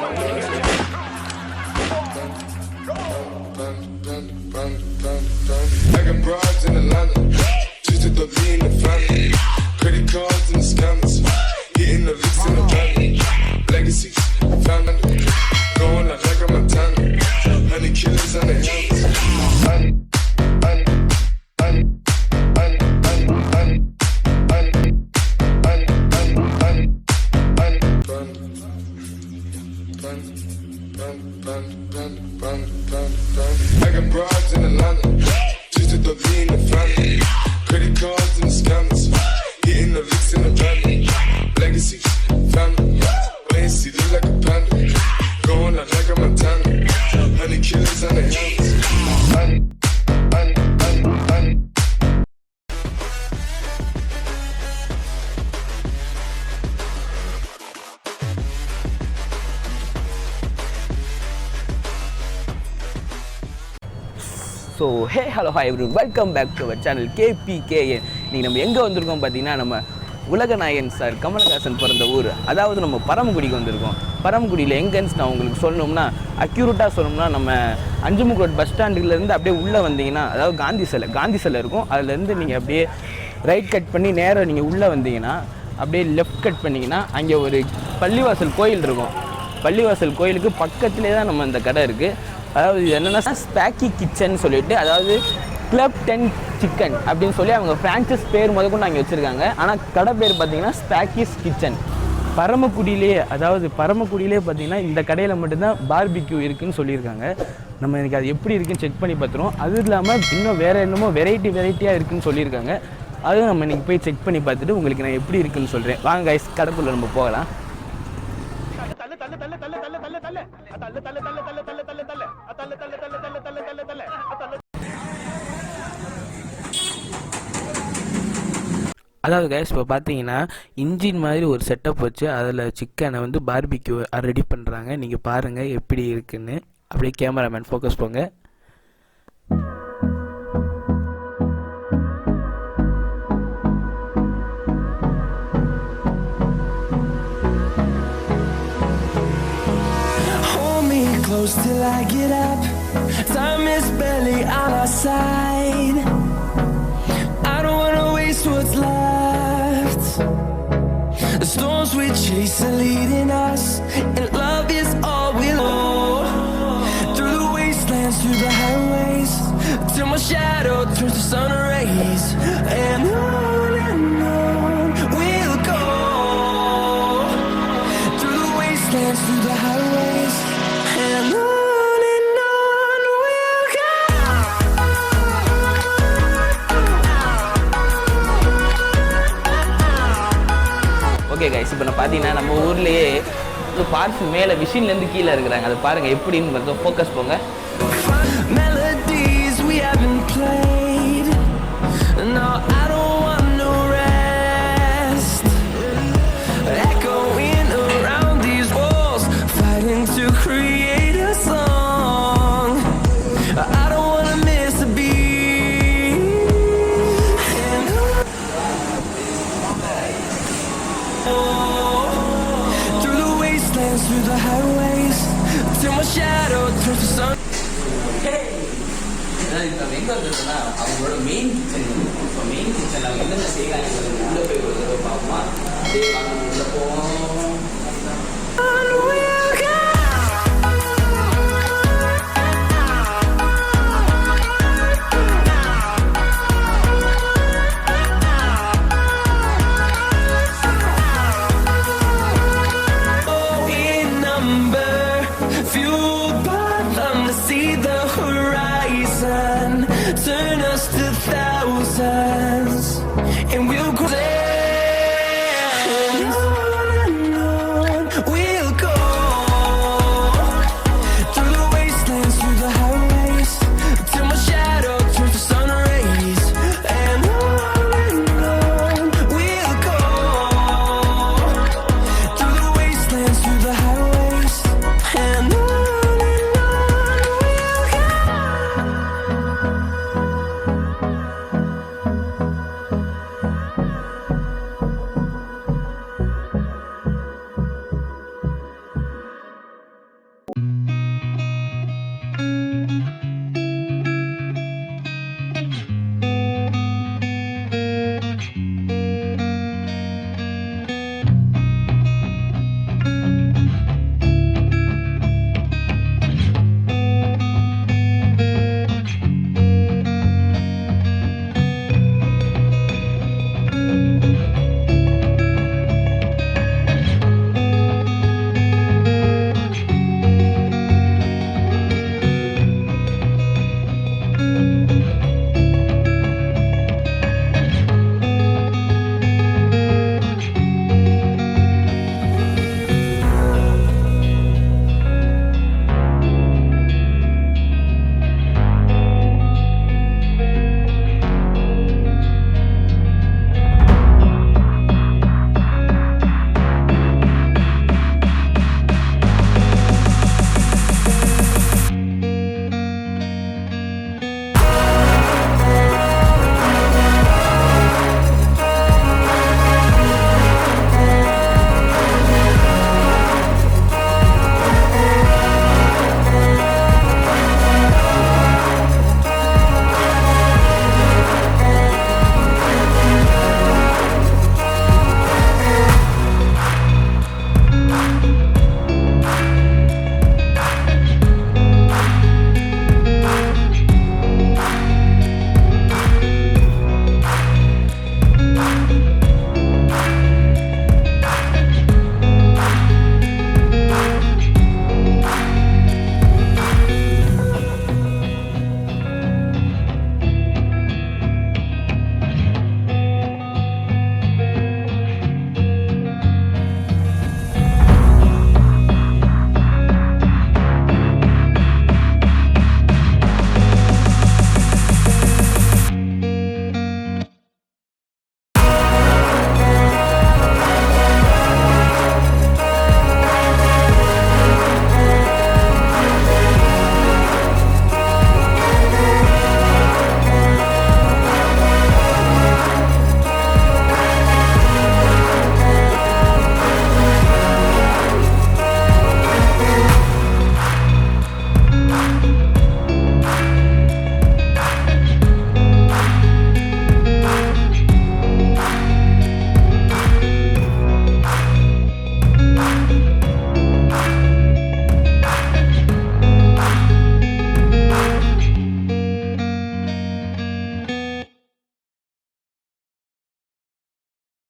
I got broads in Atlanta, just to throw me in the family. Credit cards and the scammers, hitting the licks in the van. Legacies, found under, going out like I'm a tanner. Honey killers on the helmets. I got broads in Atlanta, just to throw me in the family. Credit cards and the scammers, hitting the licks in the van. Legacies, family, wait and see, look like a panda. Going out like I'm a tanner. Honey killers on the helmets. So hey hello hi every welcome back to our channel KPKN. இன்றைக்கி நம்ம எங்கே வந்திருக்கோம் பார்த்தீங்கன்னா, நம்ம உலகநாயகன் sir Kamal Haasan பிறந்த ஊர், அதாவது நம்ம பரமக்குடிக்கு வந்திருக்கோம். பரமக்குடியில் எங்கேன்னு நான் உங்களுக்கு சொல்லணும்னா, அக்யூரேட்டாக சொல்லணும்னா, நம்ம அஞ்சுமுக்கு ரோட் பஸ் ஸ்டாண்டுலேருந்து அப்படியே உள்ளே வந்தீங்கன்னா, அதாவது காந்தி சிலை இருக்கும், அதுலேருந்து நீங்கள் அப்படியே ரைட் கட் பண்ணி நேராக நீங்கள் உள்ளே வந்தீங்கன்னா, அப்படியே லெஃப்ட் கட் பண்ணிங்கன்னா அங்கே ஒரு பள்ளிவாசல் கோயில் இருக்கும். பள்ளிவாசல் கோயிலுக்கு பக்கத்துலேயே தான் நம்ம இந்த கடை இருக்குது. அதாவது இது என்னென்னா ஸ்பாக்கி கிச்சன் சொல்லிட்டு, அதாவது கிளப் 10 சிக்கன் அப்படின்னு சொல்லி அவங்க ஃப்ரான்ச்சைஸ் பேர் முதற்கொண்டு அங்கே வச்சுருக்காங்க. ஆனால் கடை பேர் பார்த்தீங்கன்னா ஸ்பாக்கிஸ் கிச்சன். பரமக்குடியிலே பார்த்தீங்கன்னா இந்த கடையில் மட்டும்தான் பார்பிக்யூ இருக்குதுன்னு சொல்லியிருக்காங்க. நம்ம எனக்கு அது எப்படி இருக்குன்னு செக் பண்ணி பார்த்துருவோம். அது இல்லாமல் இன்னும் வேறு என்னமோ வெரைட்டியாக இருக்குதுன்னு சொல்லியிருக்காங்க. அதுவும் நம்ம இன்றைக்கி போய் செக் பண்ணி பார்த்துட்டு உங்களுக்கு நான் எப்படி இருக்குன்னு சொல்கிறேன். வாங்க கைஸ், கடைக்குள்ளே நம்ம போகலாம். அதாவது கைஸ், இப்போ பார்த்தீங்கன்னா இன்ஜின் மாதிரி ஒரு செட்டப் வச்சு அதில் சிக்கனை வந்து பார்பிக்யூ ரெடி பண்ணுறாங்க. நீங்கள் பாருங்கள் எப்படி இருக்குன்னு. அப்படியே கேமராமேன் ஃபோக்கஸ் போங்க. Close till I get up, time is barely on our side. I don't wanna waste what's left. The storms we chase are leading us, and love is all we know. Through the wastelands, through the highways, till my shadow turns to sun rays. And on we'll go. Through the wastelands, through the highways, and on we'll go. Okay guys, இப்போ நான் பார்த்தீங்கன்னா நம்ம ஊர்லேயே parts மேலே மிஷின்லேருந்து கீழே இருக்கிறாங்க. அதை பாருங்கள் எப்படின்னு பார்த்தோம். ஃபோக்கஸ் போங்க. Melodies we haven't played. No, I don't want no rest. Echoing around these walls, fighting to create a song. I don't wanna miss a beat. And through the wastelands, through the highways, till my shadow turns to sun. எங்கே வந்துருக்குன்னா அவங்களோட main kitchen. இப்போ main கிச்சனில் அவங்க என்னென்ன செய்யறாங்க உள்ளே போய் ஒரு தடவை பார்ப்போமா. அதே வாங்க உள்ளே போவோம். Turn us to thousands, and we'll go there. And on we'll go. Through the wastelands, through the highways, till my shadow turns to sun rays. And on we'll go. Through the wastelands, through the highways,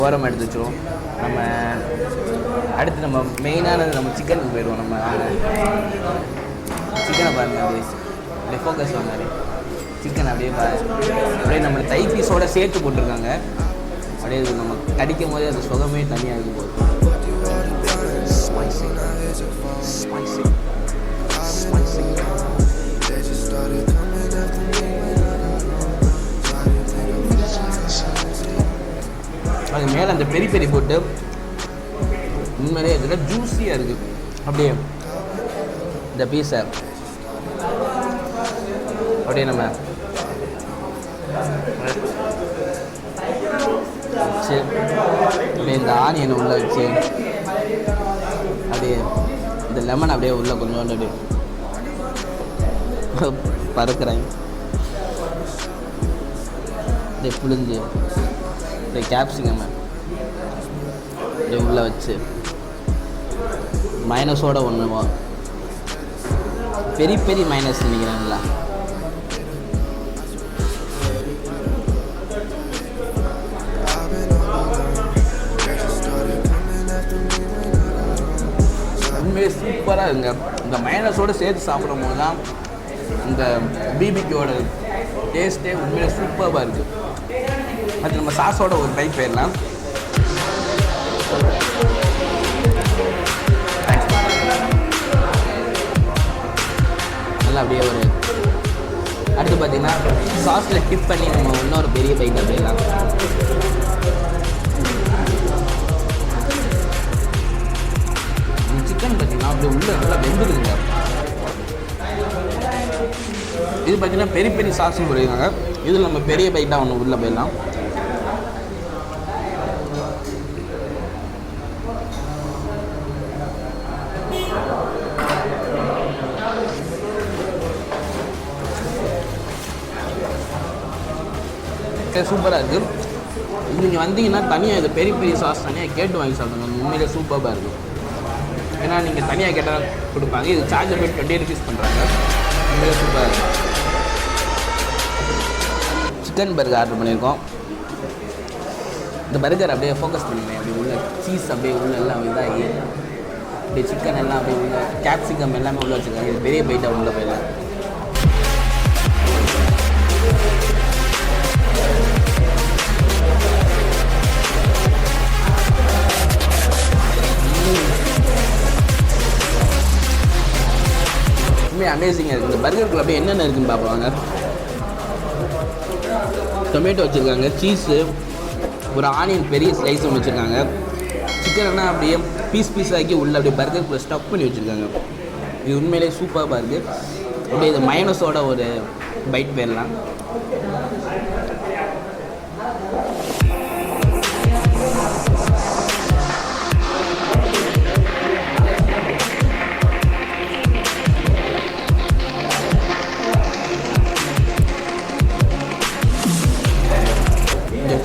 ஓரம் எடுத்து வச்சுருவோம். நம்ம அடுத்து நம்ம மெயினானது நம்ம சிக்கனுக்கு போயிடுவோம். நம்ம சிக்கனை பாருங்கள், அப்படியே ஃபோக்கஸ் பண்ணாரு. சிக்கன் அப்படியே அப்படியே நம்ம தை பீஸோடு சேர்த்து போட்டிருக்காங்க. அப்படியே நம்ம கடிக்கும் போதே அந்த சுகமே தனியாக இருக்கும் போது. அது மேலே அந்த பெரி பெரி போட்டு உண்மையிலே இதில் ஜூஸியாக இருக்குது. அப்படியே இந்த பீஸை அப்படியே நம்ம வச்சு அப்படியே இந்த ஆனியனை உள்ளே வச்சு அப்படியே இந்த லெமன் அப்படியே உள்ளே கொஞ்சோண்டு அப்படியே பறக்கிறேன். அப்படியே புளிஞ்சு அப்படியே கேப்சிகம் அப்படியே உள்ளே வச்சு மைனஸோட ஒன்று பெரிய பெரிய மைனஸ் நினைக்கிறேன்ல. உண்மையே சூப்பராக இருக்குங்க. இந்த மைனஸோடு சேர்த்து சாப்பிடும் போது தான் இந்த பிபிக்யூவோட டேஸ்ட்டே உண்மையிலே சூப்பராக இருக்குது. அது நம்ம சாஸோட ஒரு பைக் போயிடலாம். நல்லா அப்படியே ஒரு அடுத்து பார்த்தீங்கன்னா சாஸில் டிப் பண்ணி நம்ம இன்னொரு பெரிய பைக் போயிடலாம். சிக்கன் பார்த்தீங்கன்னா அப்படியே உள்ள நல்லா வெந்துருக்குங்க. இது பார்த்தீங்கன்னா பெரிய பெரிய சாஸும் போடுறாங்க. இதில் நம்ம பெரிய பைட்டாக ஒன்று உள்ளே போயிடலாம். சூப்பராக இருக்குது. நீங்கள் வந்தீங்கன்னா தனியாக இது பெரிய பெரிய சாஸ் தனியாக கேட்டு வாங்கி சாப்பிடுங்க. உண்மையிலே சூப்பராக இருக்கும். ஏன்னா நீங்கள் தனியாக கேட்டால் கொடுப்பாங்க. இது சார்ஜர் போய் 20 rupees பண்ணுறாங்க. உண்மையிலே சூப்பராக இருக்கும். சிக்கன் பர்கர் ஆர்டர் பண்ணியிருக்கோம். இந்த பர்கர் அப்படியே ஃபோக்கஸ் பண்ணிடுவேன். அப்படி உள்ள சீஸ் அப்படியே உள்ள எல்லாம் இதாகி அப்படியே சிக்கன் எல்லாம் அப்படியே உள்ள கேப்சிகம் எல்லாமே உள்ளே வச்சுருக்காங்க. இது பெரிய பைட்டாக உள்ள போயிடலாம். அமேசிங்காக இருக்குது. இந்த பர்கருக்குள்ள அப்படியே என்னென்ன இருக்குன்னு பார்ப்பாங்க. டொமேட்டோ வச்சுருக்காங்க, சீஸு, ஒரு ஆனியன் பெரிய ஸ்லைஸ் ஒன்று வச்சுருக்காங்க. சிக்கன்னா அப்படியே பீஸ் ஆக்கி உள்ளே அப்படியே பர்கருக்குள்ளே ஸ்டஃப் பண்ணி வச்சுருக்காங்க. இது உண்மையிலே சூப்பராக இருக்குது. அப்படியே இது மைனஸோட ஒரு பைட் போயிடலாம்.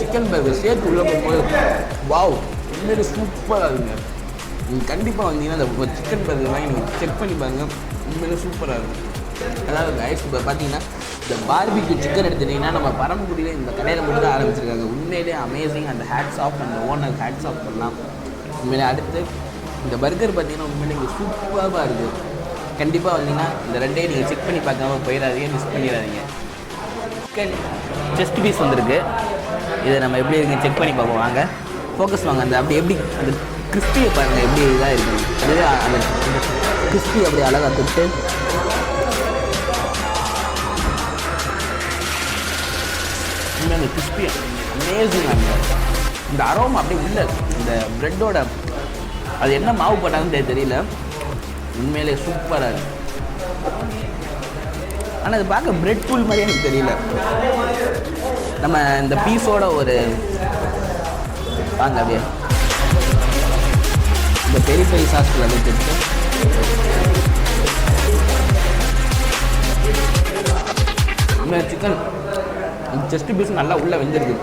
சிக்கன் பர்கர் சேர்த்து உள்ளே போகும்போது வாவ் உண்மையிலே சூப்பராக இருக்குங்க. நீங்கள் கண்டிப்பாக வந்தீங்கன்னா அந்த சிக்கன் பர்கர் வாங்கி நீங்கள் செக் பண்ணி பாருங்கள். உண்மையிலே சூப்பராக இருக்கும். அதாவது கைஸ் இப்போ பார்த்தீங்கன்னா இந்த பார்பிக்யூ சிக்கன் எடுத்துட்டிங்கன்னா நம்ம பரமக்குடியில் இந்த கடையில் மட்டும் தான் ஆரம்பிச்சிருக்காங்க. உண்மையிலே அமேசிங். அந்த ஹேட்ஸ் ஆஃப் அந்த ஓனர் ஹேட்ஸ் ஆஃப் பண்ணலாம். உண்மையிலே அடுத்து இந்த பர்கர் பார்த்தீங்கன்னா உண்மையிலே இங்கே சூப்பராக இருக்குது. கண்டிப்பாக வந்தீங்கன்னா இந்த ரெண்டையும் நீங்கள் செக் பண்ணி பார்க்காம போயிடாதீங்க, மிஸ் பண்ணிடாதீங்க. சிக்கன் செஸ்ட் பீஸ் வந்திருக்கு. இதை நம்ம எப்படி இருக்குன்னு செக் பண்ணி பார்ப்போம். வாங்க ஃபோக்கஸ் வாங்க. அந்த அப்படி எப்படி அந்த கிறிஸ்பியை பாருங்கள் எப்படி இதாக இருக்குது. அதுவே அந்த கிறிஸ்பி அப்படி அழகாக தொட்டு அந்த கிறிஸ்பி அமேசிங் ஆகுங்க. இந்த அரோமா அப்படியே உள்ள இந்த ப்ரெட்டோட அது என்ன மாவு போட்டாங்கன்னு தெரியல. உண்மையிலே சூப்பராக இருக்குது. ஆனால் அது பார்க்க பிரெட் ஃபுல் மாதிரி எனக்கு தெரியல. நம்ம இந்த பீஸோட ஒரு வாங்க அப்படியே இந்த பெரிய பெரிய சாஸ்டில் வச்சுட்டு இந்த சிக்கன் செஸ்ட் பீஸ் நல்லா உள்ளே வெந்திருக்கு.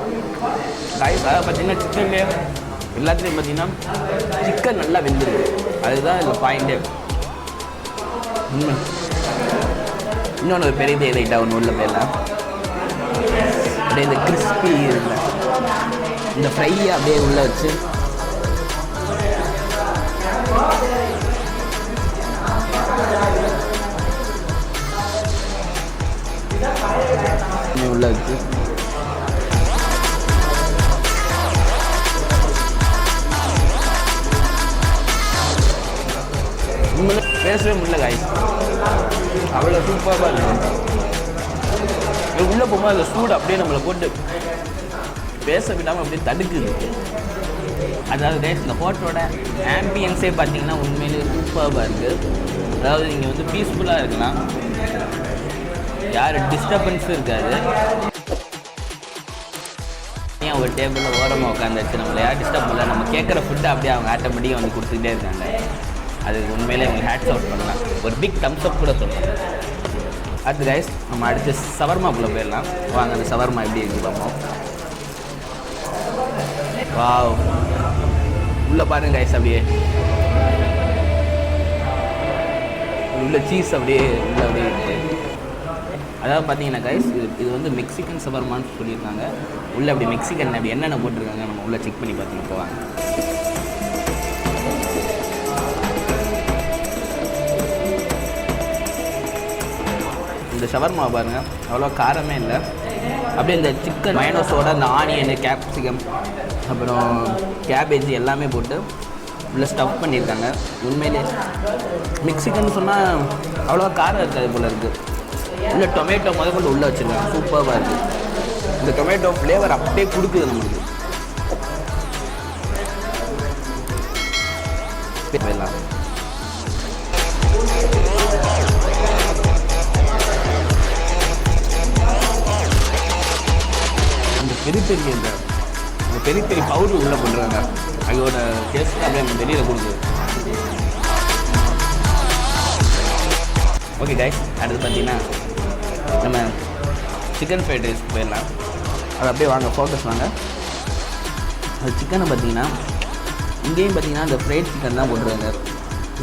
ரைஸ் அதை பார்த்தீங்கன்னா சிக்கன்லேயே எல்லாத்துலேயும் பார்த்தீங்கன்னா சிக்கன் நல்லா வெந்திருக்கு. அதுதான் இதில் பாயிண்ட்டே. இன்னொன்று ஒரு பெரிய லைட்டாக ஒன்று உள்ள போயிடலாம். அப்படியே இந்த கிறிஸ்பி இல்லை இந்த ஃப்ரையை அப்படியே உள்ளே வச்சு உள்ளே வச்சு பேசவே முடியல காய்ஸ், அவ்வளோ சூப்பராக இருக்கும். உள்ளே போகும்போது அந்த சூடு அப்படியே நம்மளை போட்டு பேச விடாமல் அப்படியே தடுக்குது. அதாவது கைஸ் இந்த ஹோட்டலோட ஆம்பியன்ஸே பார்த்தீங்கன்னா உண்மையிலேயே சூப்பராக இருக்குது. அதாவது நீங்கள் வந்து பீஸ்ஃபுல்லாக இருக்கலாம், யார் டிஸ்டர்பன்ஸும் இருக்காது. ஏன் ஒரு டேபிளில் ஓரமாக உட்காந்துச்சு, நம்மளை யார் டிஸ்டர்ப் பண்ணல, நம்ம கேட்குற ஃபுட்டை அப்படியே அவங்க ஆட்டோமேட்டிக்காக வந்து கொடுத்துக்கிட்டே இருக்காங்க. அது உண்மையிலே உங்களுக்கு ஹேட்ஸ் அவுட் பண்ணலாம், ஒரு பிக் தம்ஸ் அப் கூட சொல்லலாம். அடுத்து கைஸ் நம்ம அடுத்து சவர்மாக்குள்ளே போயிடலாம். வாங்க அந்த சவர்மா எப்படி இருக்குது பார்ப்போம். வாவ், உள்ளே பாருங்க கைஸ், அப்படியே உள்ள சீஸ் அப்படியே உள்ள அப்படியே இருக்குது. அதாவது பார்த்தீங்கன்னா கைஸ் இது வந்து மெக்சிகன் சவர்மான்னு சொல்லியிருக்காங்க. உள்ளே அப்படி மெக்சிகன் அப்படி என்னென்ன போட்டிருக்காங்க நம்ம உள்ளே செக் பண்ணி பார்த்துட்டு போவாங்க. இந்த ஷவர்மா பாருங்கள், அவ்வளோ காரமே இல்லை. அப்படியே இந்த சிக்கன் மயனோஸோட அந்த ஆனியனு, கேப்சிகம், அப்புறம் கேபேஜ் எல்லாமே போட்டு உள்ள ஸ்டஃப் பண்ணியிருக்காங்க. உண்மையிலே மெக்சிகன் சொன்னால் அவ்வளோவா காரம் இருக்காது போல் இருக்குது. இல்லை டொமேட்டோ முதல்கொண்டு உள்ளே வச்சுருக்காங்க, சூப்பராக இருக்குது. இந்த டொமேட்டோ ஃப்ளேவர் அப்படியே கொடுக்குது நம்மளுக்கு. போயிடலாம். பெரிய பெரிய பவுடர் உள்ளே பண்ணுறாங்க, அதோட டேஸ்ட் அப்படியே நம்ம வெளியில் கொடுக்குது. ஓகே கைஸ், அடுத்து பார்த்தீங்கன்னா நம்ம சிக்கன் ஃப்ரைட் ரைஸ் போயிடலாம். அது அப்படியே வாங்க, ஃபோக்கஸ் வாங்க. அது சிக்கனை பார்த்தீங்கன்னா இங்கேயும் பார்த்தீங்கன்னா அந்த ஃப்ரைட் சிக்கன் தான் போட்டுருவாங்க.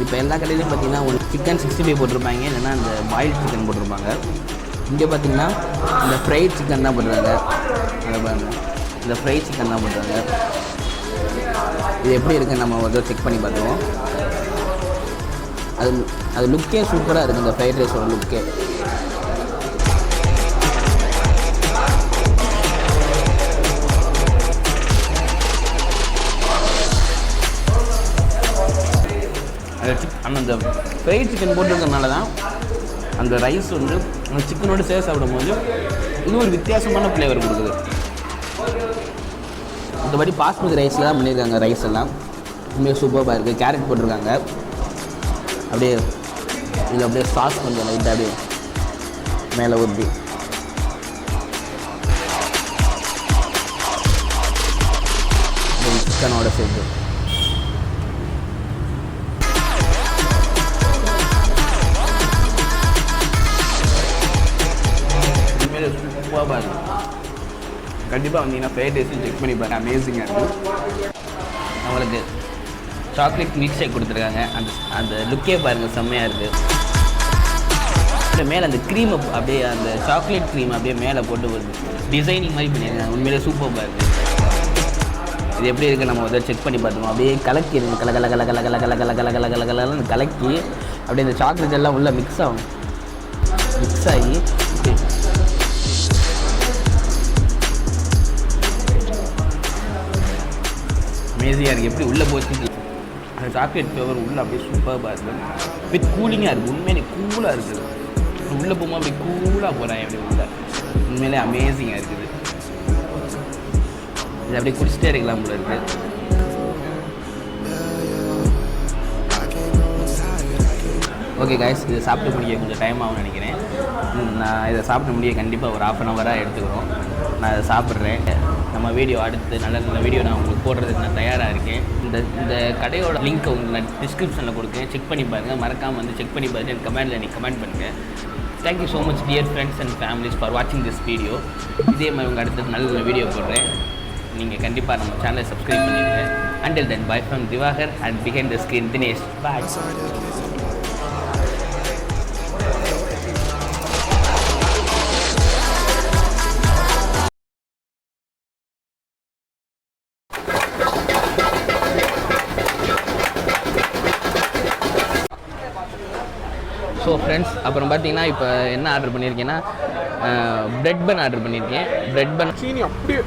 இப்போ எல்லா கடையிலையும் பார்த்தீங்கன்னா ஒரு சிக்கன் 65 போட்டிருப்பாங்க, இல்லைன்னா அந்த பாயில் சிக்கன் போட்டிருப்பாங்க. இங்கே பார்த்தீங்கன்னா இந்த ஃப்ரைட் சிக்கன் தான் போட்டுருவாங்க. அதை பாருங்கள், இந்த ஃப்ரை சிக்கன் தான் பண்ணுறாங்க. இது எப்படி இருக்குன்னு நம்ம ஒரு செக் பண்ணி பார்த்துருவோம். அது லுக்கே சூப்பராக இருக்குது, இந்த ஃப்ரைட் ரைஸோட லுக்கே. அந்த ஃப்ரைட் சிக்கன் போட்டிருக்கிறதுனால தான் அந்த ரைஸ் வந்து அந்த சிக்கனோடு சேர்த்து சாப்பிடும்போது இன்னும் ஒரு வித்தியாசமான ஃப்ளேவர் கொடுக்குது. மற்றபடி பாஸ்மதி ரைஸில் தான் பண்ணியிருக்காங்க. ரைஸ் எல்லாம் உண்மையாக சூப்பராக இருக்குது. கேரட் போட்டிருக்காங்க. அப்படியே இதில் அப்படியே சாஸ் கொஞ்சம் லைட்டாக அப்படியே மேலே ஊற்றி சிக்கனோட சேர்த்து உண்மையிலே சூப்பராக இருக்குது. கண்டிப்பாக வந்தீங்கன்னா ஃப்ரைட் ரைஸும் செக் பண்ணி பாருங்கள், அமேசிங்காக இருக்கும். நம்மளுக்கு சாக்லேட் மில்க் ஷேக் கொடுத்துருக்காங்க. அந்த லுக்கே பாருங்கள், செம்மையாக இருக்குது. மேலே அந்த க்ரீமை அப்படியே அந்த சாக்லேட் க்ரீம் அப்படியே மேலே போட்டு ஒரு டிசைனிங் மாதிரி பண்ணியிருக்காங்க. உண்மையிலே சூப்பராக இருக்குது. இது எப்படி இருக்குது நம்ம அதை செக் பண்ணி பார்த்துக்கோம். அப்படியே கலக்கிடுங்க, கல கல கல கல கல கல கல கல கல கல கலன்னு கலக்கி அப்படியே இந்த சாக்லேட் எல்லாம் உள்ளே மிக்ஸ் ஆகும். மிக்ஸ் ஆகி அமேசிங்காக இருக்குது. எப்படி உள்ளே போச்சு அந்த சாக்லேட் ஃப்ளேவர் உள்ளே அப்படியே சூப்பராக இருக்குது. அப்படியே கூலிங்காக இருக்குது. உண்மையிலே கூலாக இருக்குது. உள்ளே போகும்போது அப்படி கூலாக போகிறேன் அப்படி உள்ள. உண்மையிலே அமேசிங்காக இருக்குது. இது அப்படியே குடிச்சிட்டே இருக்கலாம் போல இருக்குது. ஓகே கைஸ், இதை சாப்பிட்டு முடிய கொஞ்சம் டைம் ஆகும்னு நினைக்கிறேன். நான் இதை சாப்பிட்டு முடிய கண்டிப்பாக ஒரு 1/2 hour எடுத்துக்கிறோம். நான் இதை சாப்பிட்றேன். நம்ம வீடியோ அடுத்து நல்ல நல்ல வீடியோ நான் உங்களுக்கு போடுறதுக்கு நான் தயாராக இருக்கேன். இந்த கடையோட லிங்க் உங்களுக்கு நான் டிஸ்கிரிப்ஷனில் கொடுக்கேன், செக் பண்ணி பாருங்கள். மறக்காமல் வந்து செக் பண்ணி பார்த்துட்டு எனக்கு கமெண்ட்டில் நீங்கள் கமெண்ட் பண்ணுங்கள். Thank you so much dear friends and families for வாட்சிங் திஸ் வீடியோ. இதே மாதிரி உங்கள் அடுத்து நல்ல நல்ல வீடியோ போடுறேன். நீங்கள் கண்டிப்பாக நம்ம சேனலை சப்ஸ்கிரைப் பண்ணிடுங்க. Until then, bye from Divakar and behind the screen Dinesh. Bye. So friends அப்புறம் பார்த்தீங்கன்னா இப்போ என்ன ஆர்டர் பண்ணியிருக்கேன்னா பிரெட் பன் ஆர்டர் பண்ணியிருக்கேன். பிரெட் பன் சீனி அப்படியே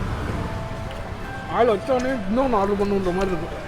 ஆயில் வச்சோடனே இன்னொன்று ஆர்டர் பண்ணுன்ற மாதிரி இருக்கும்.